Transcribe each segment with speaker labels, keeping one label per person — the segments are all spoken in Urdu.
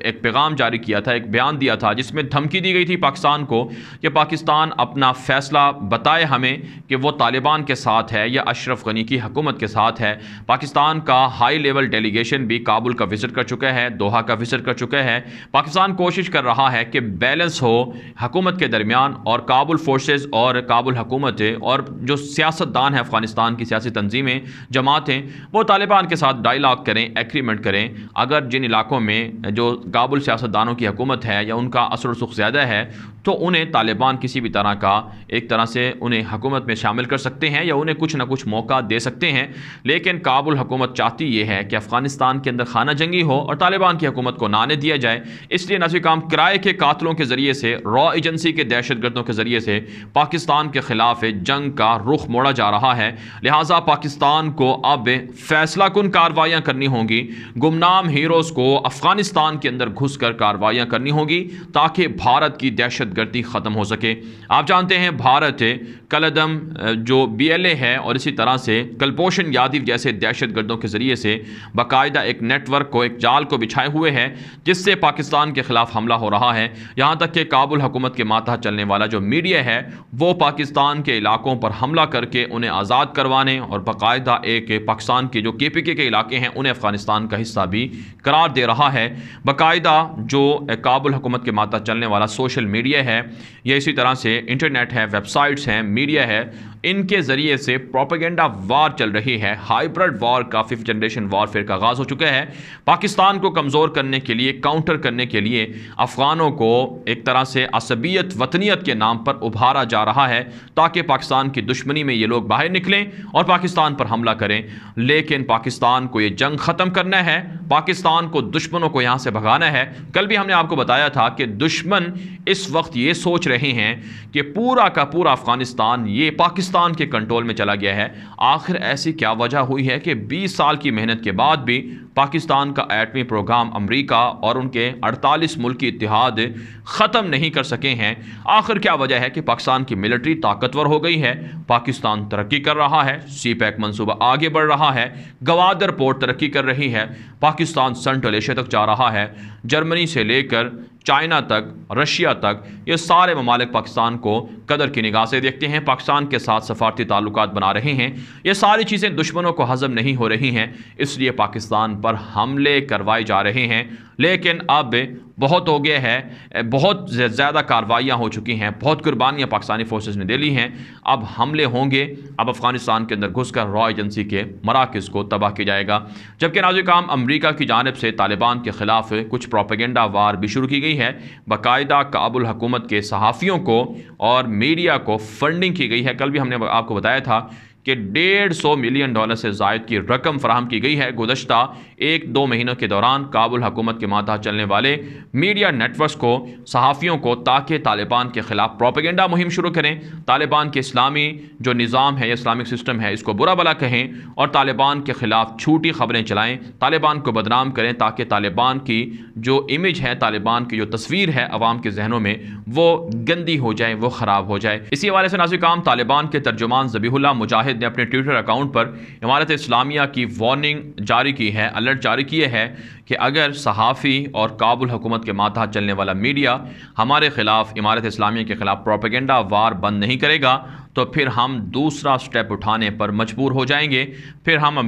Speaker 1: ایک پیغام جاری کیا تھا، ایک بیان دیا تھا جس میں دھمکی دی گئی تھی پاکستان کو کہ پاکستان اپنا فیصلہ بتائے ہمیں کہ وہ طالبان کے ساتھ ہے یا اشرف غنی کی حکومت کے ساتھ ہے۔ پاکستان کا ہائی لیول ڈیلیگیشن بھی کابل کا وزٹ کر چکا ہے، دوحہ کا وزٹ کر چکا ہے۔ پاکستان کوشش کر رہا ہے کہ بیلنس ہو حکومت کے درمیان، اور کابل فورسز اور کابل حکومت اور جو سیاستدان ہیں افغانستان کی سیاسی تنظیمیں جماعتیں وہ طالبان کے ساتھ ڈائیلاگ کریں، ایگریمنٹ کریں۔ اگر جن علاقوں میں جو کابل سیاستدانوں کی حکومت ہے یا ان کا اثر و رسوخ زیادہ ہے تو انہیں طالبان کسی بھی طرح کا ایک طرح سے انہیں حکومت میں شامل کر سکتے ہیں یا انہیں کچھ نہ کچھ موقع دے سکتے ہیں۔ لیکن کابل حکومت چاہتی یہ ہے کہ افغانستان کے اندر خانہ جنگی ہو اور طالبان کی حکومت کو نہ آنے دیا جائے۔ اس لیے نازک کام کرائے کے قاتلوں کے ذریعے سے، را ایجنسی کے دہشت گردوں کے ذریعے سے پاکستان کے خلاف جنگ کا رخ موڑا جا رہا ہے۔ لہٰذا پاکستان کو اب فیصلہ کن کارروائیاں کرنی ہوں گی، گمنام ہیروز کو افغانستان کے اندر گھس کر کارروائیاں کرنی ہوں گی تاکہ بھارت کی دہشت گردی ختم ہو سکے۔ آپ جانتے ہیں بھارت کلعدم جو BLA ہے اور اسی طرح سے کلبھوشن یادو جیسے دہشت گردوں کے ذریعے سے باقاعدہ ایک نیٹ ورک کو، ایک جال کو بچھائے ہوئے ہے جس سے پاکستان کے خلاف حملہ ہو رہا ہے۔ یہاں تک کہ کابل حکومت کے ماتحت چلنے والا جو میڈیا ہے وہ پاکستان کے علاقوں پر حملہ کر کے انہیں آزاد کروانے اور باقاعدہ ایک پاکستان کے جو KPK کے علاقے ہیں انہیں افغانستان کا حصہ بھی قرار دے رہا ہے۔ باقاعدہ جو کابل حکومت کے ماتحت چلنے والا سوشل میڈیا ہے یا اسی طرح سے انٹرنیٹ ہے، ویب سائٹس ہیں، میڈیا ہے، ان کے ذریعے سے پروپیگنڈا وار چل رہی ہے۔ ہائبرڈ وار کا، ففتھ جنریشن وارفیئر کا آغاز ہو چکا ہے۔ پاکستان کو کمزور کرنے کے لیے، کاؤنٹر کرنے کے لیے افغانوں کو ایک طرح سے عصبیت، وطنیت کے نام پر ابھارا جا رہا ہے تاکہ پاکستان کی دشمنی میں یہ لوگ باہر نکلیں اور پاکستان پر حملہ کریں۔ لیکن پاکستان کو یہ جنگ ختم کرنا ہے، پاکستان کو دشمنوں کو یہاں سے بھگانا ہے۔ کل بھی ہم نے آپ کو بتایا تھا کہ دشمن اس وقت یہ سوچ رہے ہیں کہ پورا کا پورا افغانستان یہ پاکستان کے کنٹرول میں چلا گیا ہے۔ آخر ایسی کیا وجہ ہوئی ہے کہ 20 سال کی محنت کے بعد بھی پاکستان کا ایٹمی پروگرام امریکہ اور ان کے 48 ملکی اتحاد ختم نہیں کر سکے ہیں؟ آخر کیا وجہ ہے کہ پاکستان کی ملٹری طاقتور ہو گئی ہے، پاکستان ترقی کر رہا ہے، CPEC منصوبہ آگے بڑھ رہا ہے، گوادر پورٹ ترقی کر رہی ہے، پاکستان سنٹرل ایشیا تک جا رہا ہے، جرمنی سے لے کر چائنا تک، رشیا تک، یہ سارے ممالک پاکستان کو قدر کی نگاہ سے دیکھتے ہیں، پاکستان کے ساتھ سفارتی تعلقات بنا رہے ہیں۔ یہ ساری چیزیں دشمنوں کو ہضم نہیں ہو رہی ہیں، اس لیے پاکستان پر حملے کروائے جا رہے ہیں۔ لیکن اب بہت ہو گیا ہے، بہت زیادہ کارروائیاں ہو چکی ہیں، بہت قربانیاں پاکستانی فورسز نے دے لی ہیں۔ اب حملے ہوں گے، اب افغانستان کے اندر گھس کر را ایجنسی کے مراکز کو تباہ کیا جائے گا۔ جبکہ ناظرین کرام امریکہ کی جانب سے طالبان کے خلاف کچھ پروپیگنڈا وار بھی شروع کی گئی ہے۔ باقاعدہ کابل حکومت کے صحافیوں کو اور میڈیا کو فنڈنگ کی گئی ہے۔ کل بھی ہم نے آپ کو بتایا تھا کہ $150 ملین سے زائد کی رقم فراہم کی گئی ہے گزشتہ 1-2 مہینوں کے دوران کابل حکومت کے ماتحت چلنے والے میڈیا نیٹ ورکس کو، صحافیوں کو، تاکہ طالبان کے خلاف پروپیگنڈا مہم شروع کریں، طالبان کے اسلامی جو نظام ہے یا اسلامک سسٹم ہے اس کو برا بھلا کہیں اور طالبان کے خلاف جھوٹی خبریں چلائیں، طالبان کو بدنام کریں تاکہ طالبان کی جو امیج ہے، طالبان کی جو تصویر ہے عوام کے ذہنوں میں وہ گندی ہو جائے، وہ خراب ہو جائے۔ اسی حوالے سے ناظرین کرام طالبان کے ترجمان ذبیح اللہ مجاہد نے اپنے ٹویٹر اکاؤنٹ پر امارت اسلامیہ کی وارننگ جاری کی ہے، الرٹ جاری کیے ہے کہ اگر صحافی اور کابل حکومت کے ماتحت چلنے والا میڈیا ہمارے خلاف، امارت اسلامیہ کے خلاف پروپیگنڈا وار بند نہیں کرے گا تو پھر ہم دوسرا سٹیپ اٹھانے پر مجبور ہو جائیں گے، پھر ہم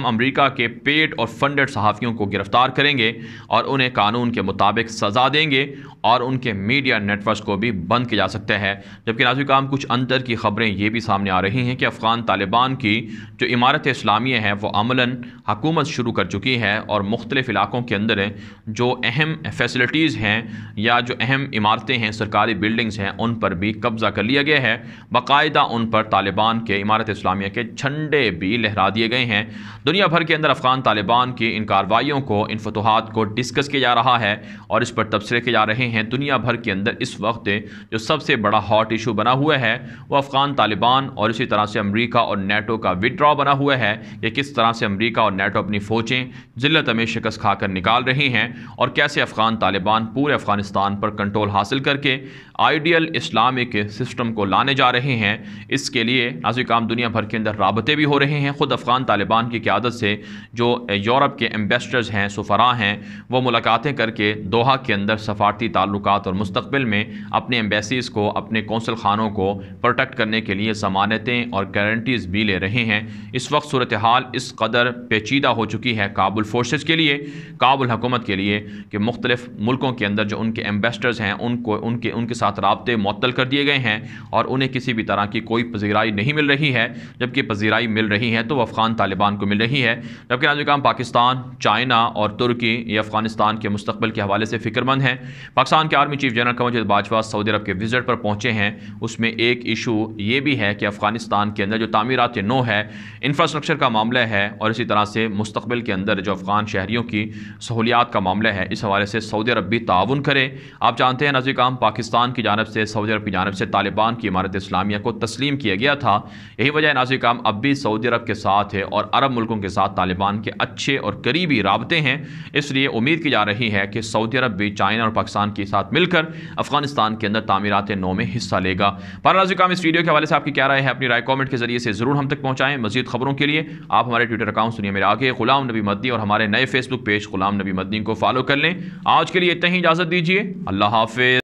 Speaker 1: امریکہ کے پیڈ اور فنڈڈ صحافیوں کو گرفتار کریں گے اور انہیں قانون کے مطابق سزا دیں گے اور ان کے میڈیا نیٹ ورکس کو بھی بند کیا جا سکتا ہے۔ جبکہ ناظرین کرام کچھ اندر کی خبریں یہ بھی سامنے آ رہی ہیں کہ افغان طالبان کی جو امارت اسلامیہ ہے وہ عملاً حکومت شروع کر چکی ہے اور مختلف علاقوں کے اندر جو اہم فیسلٹیز ہیں یا جو اہم عمارتیں ہیں، سرکاری بلڈنگز ہیں، ان پر بھی قبضہ کر لیا گیا ہے۔ باقاعدہ ان پر طالبان کے، امارت اسلامیہ کے جھنڈے بھی لہرا دیے گئے ہیں۔ دنیا بھر کے اندر افغان طالبان کی ان کارروائیوں کو، ان فتوحات کو ڈسکس کیا جا رہا ہے اور اس پر تبصرے کیے جا رہے ہیں۔ دنیا بھر کے اندر اس وقت جو سب سے بڑا ہاٹ ایشو بنا ہوا ہے وہ افغان طالبان اور اسی طرح سے امریکہ اور نیٹو کا وڈرا بنا ہوا ہے کہ کس طرح سے امریکہ اور نیٹو اپنی فوجیں ذلت میں شکست کھا کر نکال رہی ہیں اور کیسے افغان طالبان پورے افغانستان پر کنٹرول حاصل کر کے آئیڈیل اسلامک سسٹم کو لانے جا رہے ہیں، اس کے لیے ناظرین کرام دنیا بھر کے اندر رابطے بھی ہو رہے ہیں۔ خود افغان طالبان کی قیادت سے جو یورپ کے ایمبیسڈرز ہیں، سفراء ہیں، وہ ملاقاتیں کر کے دوحہ کے اندر سفارتی تعلقات اور مستقبل میں اپنے ایمبیسیز کو، اپنے قونصل خانوں کو پروٹیکٹ کرنے کے لیے ضمانتیں اور گارنٹیز بھی لے رہے ہیں۔ اس وقت صورتحال اس قدر پیچیدہ ہو چکی ہے کابل فورسز کے لیے، کابل حکومت کے لیے، کہ مختلف ملکوں کے اندر جو ان کے ایمبیسڈرز ہیں ان کے ساتھ رابطے معطل کر دیے گئے ہیں اور انہیں کسی بھی طرح کی کوئی پذیرائی نہیں مل رہی ہے، جبکہ پذیرائی مل رہی ہے تو وہ افغان طالبان کو مل رہی ہے۔ جبکہ ناظرین کرام پاکستان، چائنا اور ترکی یہ افغانستان کے مستقبل کے حوالے سے فکر مند ہیں۔ پاکستان کے army chief general Qamar Javed Bajwa سعودی عرب کے وزٹ پر پہنچے ہیں، اس میں ایک ایشو یہ بھی ہے کہ افغانستان کے اندر جو تعمیرات نو ہے، انفراسٹرکچر کا معاملہ ہے، اور اسی طرح سے مستقبل کے اندر جو افغان شہریوں کی سہولیات کا معاملہ ہے، اس حوالے سے سعودی عرب بھی تعاون کرے۔ آپ جانتے ہیں ناظرین کرام پاکستان کی جانب سے سعودی عرب کی جانب سے طالبان کی امارت اسلامیہ کو تسلیم کیا گیا تھا، یہی وجہ ہے ناظرین کرام اب بھی سعودی عرب کے ساتھ ہے اور عرب ملکوں کے ساتھ طالبان کے اچھے اور قریبی رابطے ہیں۔ اس لیے امید کی جا رہی ہے کہ سعودی عرب بھی چائنا اور پاکستان کے ساتھ مل کر افغانستان کے اندر تعمیرات نو میں حصہ لے گا۔ پر ناظرین کرام اس ویڈیو کے حوالے سے آپ کی کیا رائے ہے؟ اپنی رائے کامنٹ کے ذریعے سے ضرور ہم تک پہنچائیں۔ مزید خبروں کے لیے آپ ہمارے ٹویٹر اکاؤنٹ دنیا میرے آگے غلام نبی مدنی اور ہمارے نئے فیس بک پیج غلام نبی مدنی کو فالو کر لیں۔ آج کے لیے اتنا ہی، اجازت دیجیے، اللہ حافظ۔